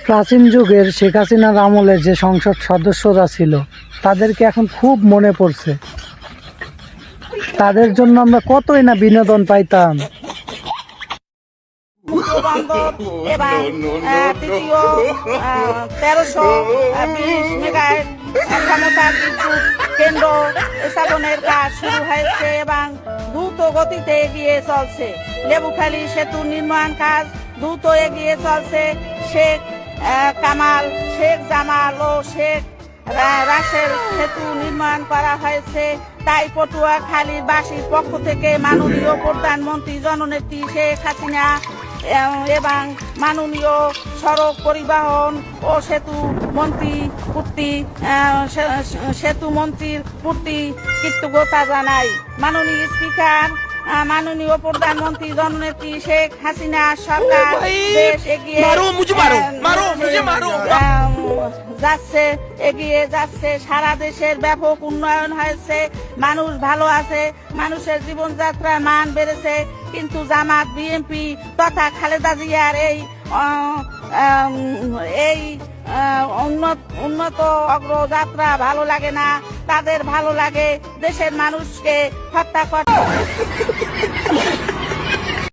প্রাচীন যুগের শেখ হাসিনার আমলে যে সংসদ সদস্যরা ছিল তাদেরকে এখন খুব মনে পড়ছে। তাদের জন্য আমরা কতই না বিনোদন পাইতাম। এবং দ্বিতীয় 1320 মেগাওয়াট ক্ষমতার বিদ্যুৎ কেন্দ্র স্থাপনের কাজ শুরু হয়েছে এবং দ্রুত গতিতে এগিয়ে চলছে। লেবুখালী সেতু নির্মাণ কাজ দ্রুত এগিয়ে চলছে। শেখ কামাল, শেখ জামাল ও শেখ রাসেল সেতু নির্মাণ করা হয়েছে। তাই পটুয়াখালীবাসীর পক্ষ থেকে মাননীয় প্রধানমন্ত্রী জননেত্রী শেখ হাসিনা এবং মাননীয় সড়ক পরিবহন ও সেতু মন্ত্রীর প্রতি কৃতজ্ঞতা জানাই। মাননীয় স্পিকার, মাননীয় প্রধানমন্ত্রী জননেত্রী শেখ হাসিনা সরকার দেশ এগিয়ে যাচ্ছে। সারা দেশের ব্যাপক উন্নয়ন হয়েছে, মানুষ ভালো আছে, মানুষের জীবনযাত্রার মান বেড়েছে। কিন্তু জামাত, বিএনপি তথা খালেদা জিয়ার এই উন্নত অগ্রযাত্রা ভালো লাগে না। তাদের ভালো লাগে দেশের মানুষকে হত্যা করে।